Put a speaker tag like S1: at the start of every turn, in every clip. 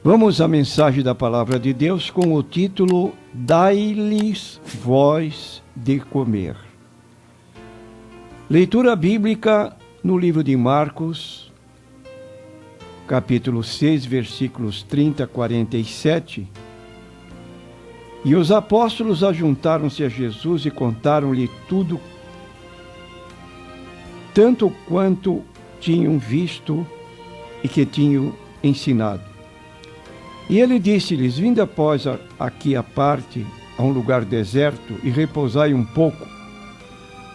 S1: Vamos à mensagem da Palavra de Deus com o título Dai-lhes voz de comer. Leitura bíblica no livro de Marcos, capítulo 6, versículos 30 a 47. E os apóstolos ajuntaram-se a Jesus e contaram-lhe tudo, tanto quanto tinham visto e que tinham ensinado. E ele disse-lhes: vinde após aqui à parte, a um lugar deserto, e repousai um pouco,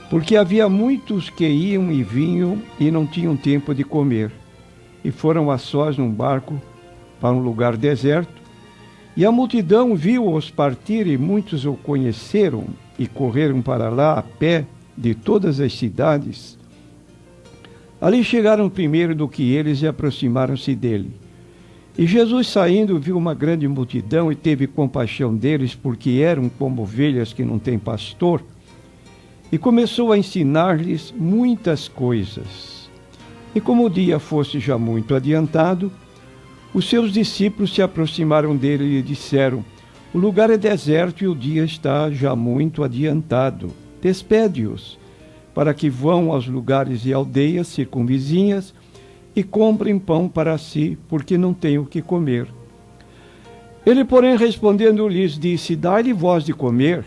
S1: porque havia muitos que iam e vinham e não tinham tempo de comer. E foram a sós num barco para um lugar deserto, e a multidão viu-os partir, e muitos o conheceram e correram para lá a pé de todas as cidades. Ali chegaram primeiro do que eles e aproximaram-se dele. E Jesus, saindo, viu uma grande multidão e teve compaixão deles, porque eram como ovelhas que não têm pastor, e começou a ensinar-lhes muitas coisas. E como o dia fosse já muito adiantado, os seus discípulos se aproximaram dele e lhe disseram: o lugar é deserto e o dia está já muito adiantado. Despede-os, para que vão aos lugares e aldeias circunvizinhas e comprem pão para si, porque não têm o que comer. Ele, porém, respondendo, lhes disse: dai-lhe voz de comer.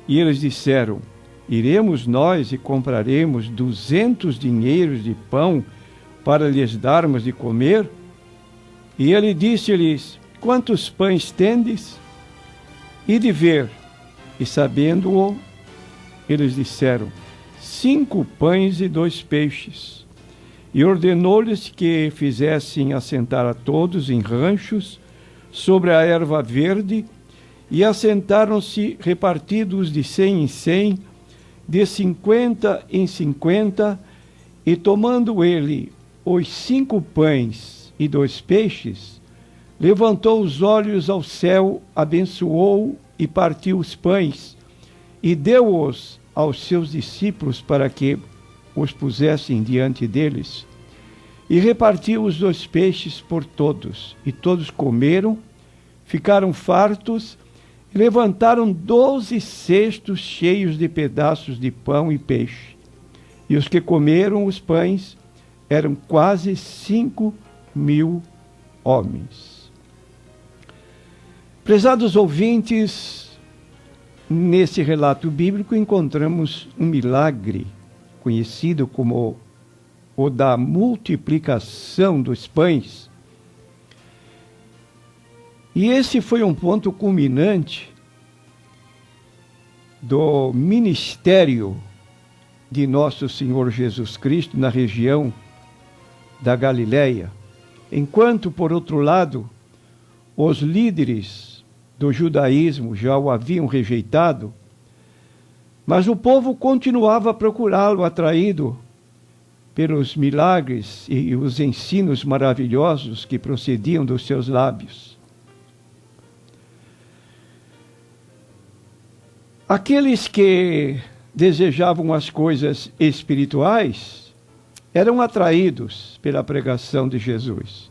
S1: E eles disseram: iremos nós e compraremos 200 dinheiros de pão para lhes darmos de comer? E ele disse-lhes: quantos pães tendes? E de ver. E sabendo-o, eles disseram: 5 pães e 2 peixes. E ordenou-lhes que fizessem assentar a todos em ranchos sobre a erva verde, e assentaram-se repartidos de 100 em 100, de 50 em 50, e tomando ele os 5 pães e 2 peixes, levantou os olhos ao céu, abençoou e partiu os pães, e deu-os aos seus discípulos para que os pusessem diante deles, e repartiu os 2 peixes por todos. E todos comeram, ficaram fartos, e levantaram 12 cestos cheios de pedaços de pão e peixe. E os que comeram os pães eram quase 5.000 homens. Prezados ouvintes, nesse relato bíblico encontramos um milagre conhecido como o da multiplicação dos pães. E esse foi um ponto culminante do ministério de nosso Senhor Jesus Cristo na região da Galileia. Enquanto, por outro lado, os líderes do judaísmo já o haviam rejeitado, mas o povo continuava a procurá-lo, atraído pelos milagres e os ensinos maravilhosos que procediam dos seus lábios. Aqueles que desejavam as coisas espirituais eram atraídos pela pregação de Jesus.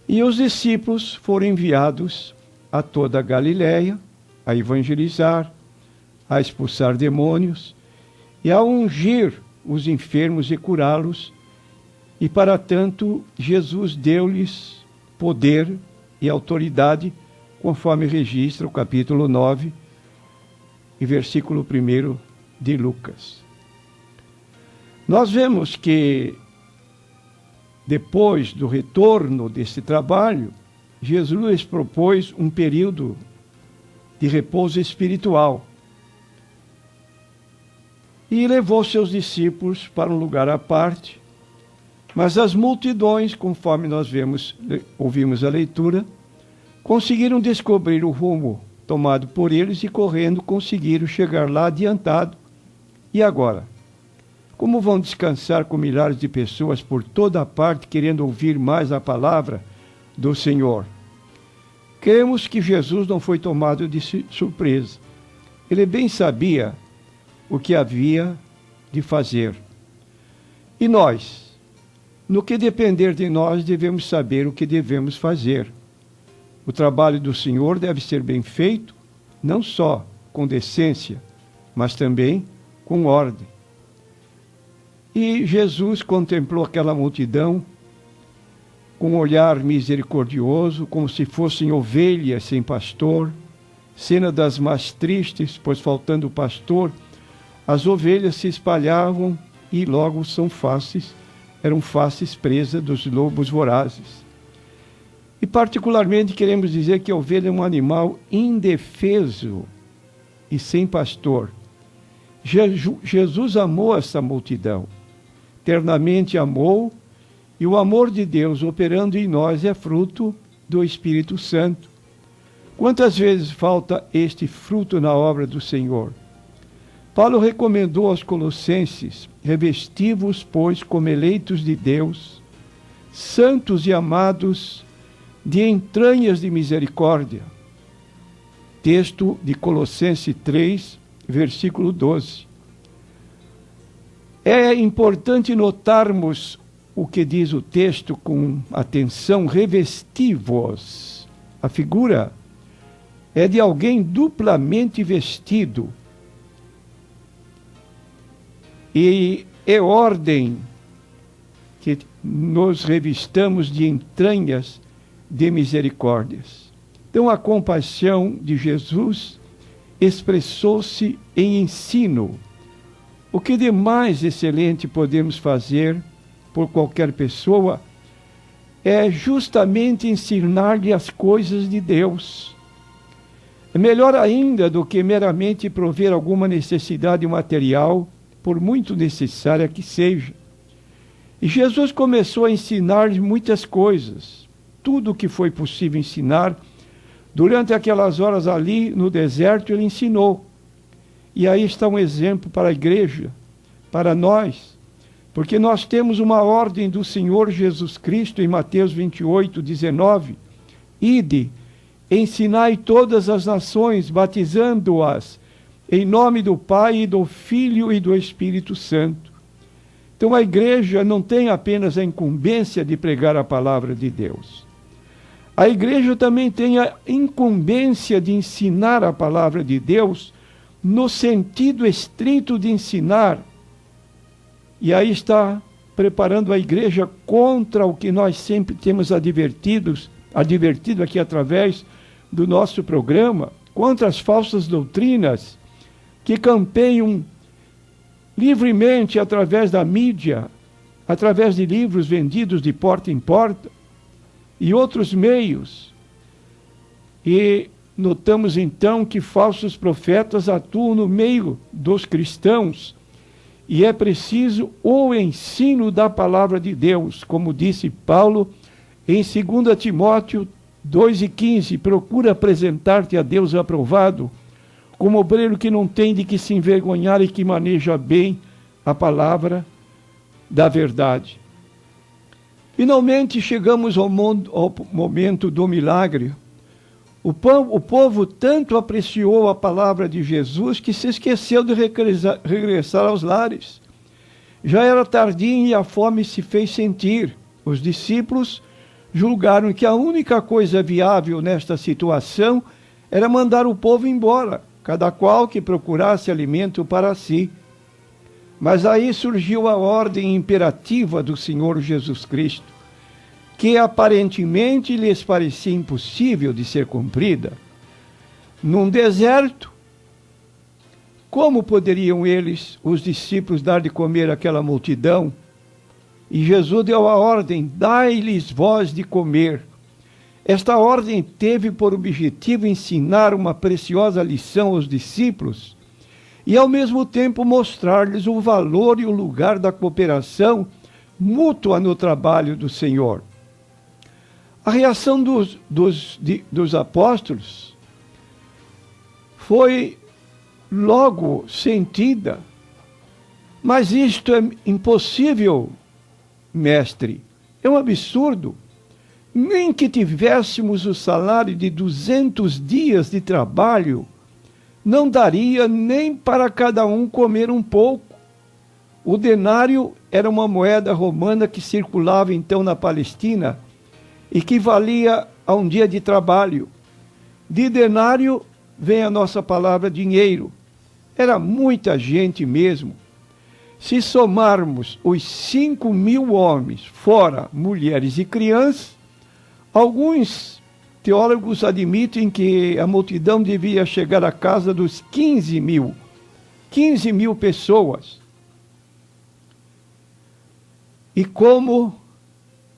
S1: E os discípulos foram enviados a toda a Galileia a evangelizar, a expulsar demônios e a ungir os enfermos e curá-los. E para tanto Jesus deu-lhes poder e autoridade, conforme registra o capítulo 9 e versículo 1 de Lucas. Nós vemos que depois do retorno desse trabalho, Jesus lhes propôs um período de repouso espiritual e levou seus discípulos para um lugar à parte. Mas as multidões, conforme nós ouvimos a leitura, conseguiram descobrir o rumo tomado por eles e, correndo, conseguiram chegar lá adiantado. E agora? Como vão descansar com milhares de pessoas por toda a parte querendo ouvir mais a palavra do Senhor? Cremos que Jesus não foi tomado de surpresa. Ele bem sabia o que havia de fazer. E nós? No que depender de nós, devemos saber o que devemos fazer. O trabalho do Senhor deve ser bem feito, não só com decência, mas também com ordem. E Jesus contemplou aquela multidão com um olhar misericordioso, como se fossem ovelhas sem pastor, cena das mais tristes, pois faltando o pastor, as ovelhas se espalhavam e logo eram fáceis presa dos lobos vorazes. E particularmente queremos dizer que a ovelha é um animal indefeso e sem pastor. Jesus amou essa multidão, ternamente amou, e o amor de Deus operando em nós é fruto do Espírito Santo. Quantas vezes falta este fruto na obra do Senhor? Paulo recomendou aos colossenses: revesti-vos, pois, como eleitos de Deus, santos e amados, de entranhas de misericórdia. Texto de Colossenses 3, versículo 12. É importante notarmos o que diz o texto com atenção: revesti-vos. A figura é de alguém duplamente vestido. E é ordem que nos revistamos de entranhas de misericórdias. Então, a compaixão de Jesus expressou-se em ensino. O que de mais excelente podemos fazer por qualquer pessoa é justamente ensinar-lhe as coisas de Deus. É melhor ainda do que meramente prover alguma necessidade material, por muito necessária que seja. E Jesus começou a ensinar-lhe muitas coisas, tudo o que foi possível ensinar. Durante aquelas horas ali no deserto, ele ensinou. E aí está um exemplo para a igreja, para nós, porque nós temos uma ordem do Senhor Jesus Cristo em Mateus 28, 19. Ide, ensinai todas as nações, batizando-as em nome do Pai, e do Filho e do Espírito Santo. Então a igreja não tem apenas a incumbência de pregar a palavra de Deus. A igreja também tem a incumbência de ensinar a palavra de Deus no sentido estrito de ensinar. E aí está preparando a igreja contra o que nós sempre temos advertido aqui através do nosso programa, contra as falsas doutrinas que campeiam livremente através da mídia, através de livros vendidos de porta em porta e outros meios. E notamos então que falsos profetas atuam no meio dos cristãos, e é preciso o ensino da palavra de Deus, como disse Paulo em 2 Timóteo 2,15, procura apresentar-te a Deus aprovado, como obreiro que não tem de que se envergonhar e que maneja bem a palavra da verdade. Finalmente chegamos ao momento do milagre. O povo tanto apreciou a palavra de Jesus que se esqueceu de regressar aos lares. Já era tardinho e a fome se fez sentir. Os discípulos julgaram que a única coisa viável nesta situação era mandar o povo embora, cada qual que procurasse alimento para si. Mas aí surgiu a ordem imperativa do Senhor Jesus Cristo, que aparentemente lhes parecia impossível de ser cumprida. Num deserto, como poderiam eles, os discípulos, dar de comer àquela multidão? E Jesus deu a ordem: dai-lhes vós de comer. Esta ordem teve por objetivo ensinar uma preciosa lição aos discípulos e, ao mesmo tempo, mostrar-lhes o valor e o lugar da cooperação mútua no trabalho do Senhor. A reação dos apóstolos foi logo sentida. Mas isto é impossível, mestre. É um absurdo. Nem que tivéssemos o salário de 200 dias de trabalho, não daria nem para cada um comer um pouco. O denário era uma moeda romana que circulava então na Palestina e que valia a um dia de trabalho. De denário vem a nossa palavra dinheiro. Era muita gente mesmo. Se somarmos os 5.000 homens, fora mulheres e crianças, alguns teólogos admitem que a multidão devia chegar à casa dos 15.000. 15.000 pessoas. E como,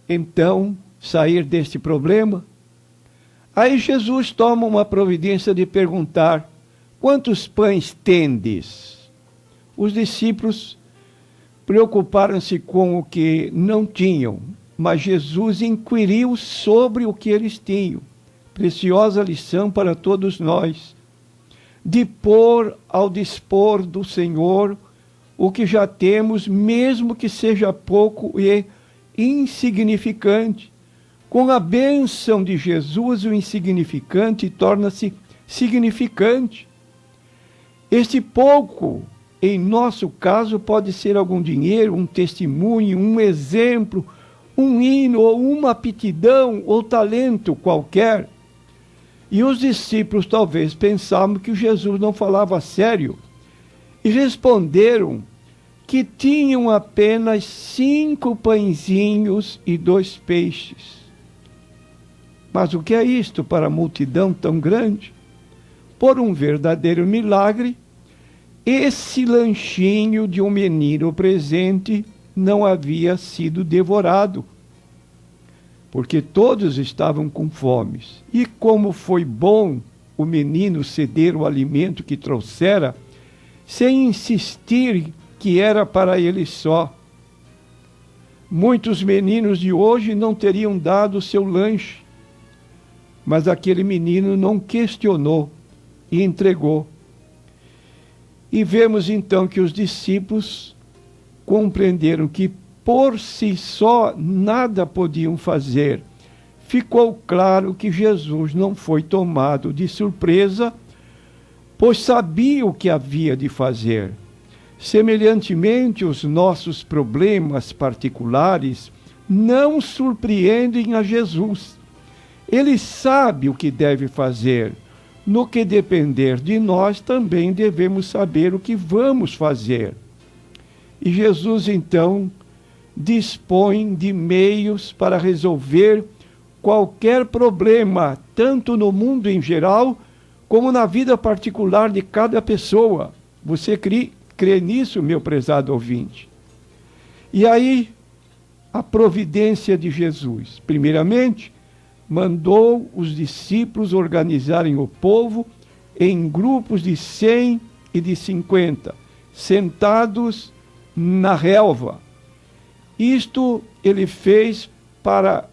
S1: então, sair deste problema? Aí Jesus toma uma providência de perguntar: quantos pães tendes? Os discípulos preocuparam-se com o que não tinham, mas Jesus inquiriu sobre o que eles tinham. Preciosa lição para todos nós, de pôr ao dispor do Senhor o que já temos, mesmo que seja pouco e insignificante. Com a bênção de Jesus, o insignificante torna-se significante. Este pouco, em nosso caso, pode ser algum dinheiro, um testemunho, um exemplo, um hino, ou uma aptidão, ou talento qualquer. E os discípulos talvez pensavam que Jesus não falava a sério, e responderam que tinham apenas 5 pãezinhos e 2 peixes. Mas o que é isto para a multidão tão grande? Por um verdadeiro milagre, esse lanchinho de um menino presente não havia sido devorado, porque todos estavam com fome. E como foi bom o menino ceder o alimento que trouxera, sem insistir que era para ele só. Muitos meninos de hoje não teriam dado o seu lanche, mas aquele menino não questionou e entregou. E vemos então que os discípulos compreenderam que por si só nada podiam fazer. Ficou claro que Jesus não foi tomado de surpresa, pois sabia o que havia de fazer. Semelhantemente, os nossos problemas particulares não surpreendem a Jesus. Ele sabe o que deve fazer. No que depender de nós, também devemos saber o que vamos fazer. E Jesus, então, dispõe de meios para resolver qualquer problema, tanto no mundo em geral, como na vida particular de cada pessoa. Você crê nisso, meu prezado ouvinte? E aí, a providência de Jesus. Primeiramente, mandou os discípulos organizarem o povo em grupos de 100 e de 50, sentados na relva. Isto ele fez para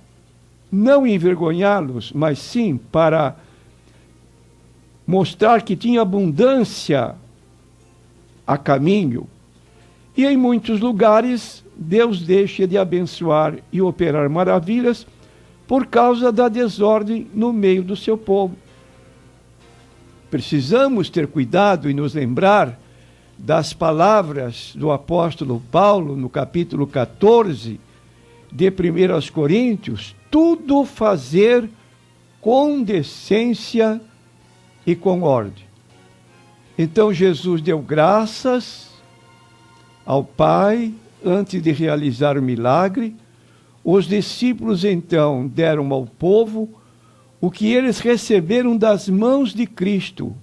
S1: não envergonhá-los, mas sim para mostrar que tinha abundância a caminho. E em muitos lugares, Deus deixa de abençoar e operar maravilhas por causa da desordem no meio do seu povo. Precisamos ter cuidado e nos lembrar das palavras do apóstolo Paulo no capítulo 14 de 1 Coríntios: tudo fazer com decência e com ordem. Então Jesus deu graças ao Pai antes de realizar o milagre. Os discípulos então deram ao povo o que eles receberam das mãos de Cristo,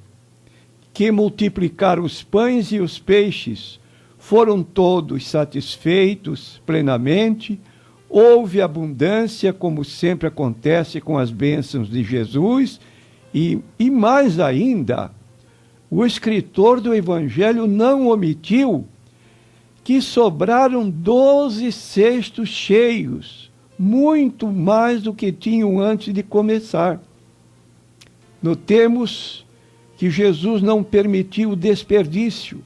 S1: que multiplicaram os pães e os peixes. Foram todos satisfeitos plenamente. Houve abundância, como sempre acontece com as bênçãos de Jesus. E mais ainda, o escritor do Evangelho não omitiu que sobraram 12 cestos cheios, muito mais do que tinham antes de começar. Notemos que Jesus não permitiu o desperdício.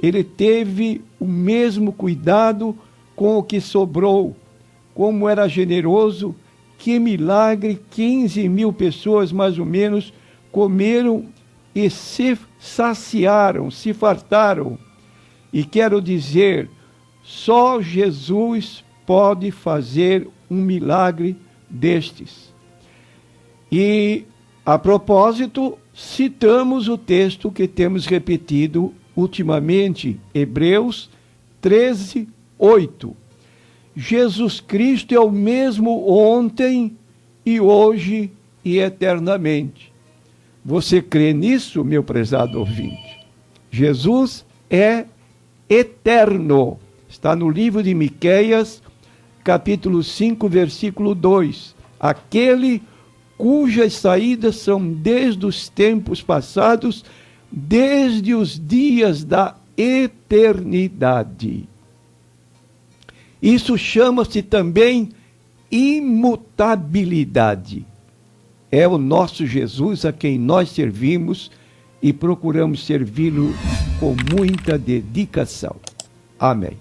S1: Ele teve o mesmo cuidado com o que sobrou. Como era generoso, que milagre! 15.000 pessoas, mais ou menos, comeram e se saciaram, se fartaram. E quero dizer, Só Jesus pode fazer um milagre destes. E, a propósito, citamos o texto que temos repetido ultimamente, Hebreus 13, 8. Jesus Cristo é o mesmo ontem e hoje e eternamente. Você crê nisso, meu prezado ouvinte? Jesus é eterno. Está no livro de Miqueias, capítulo 5, versículo 2. Aquele cujas saídas são desde os tempos passados, desde os dias da eternidade. Isso chama-se também imutabilidade. É o nosso Jesus a quem nós servimos e procuramos servi-lo com muita dedicação. Amém.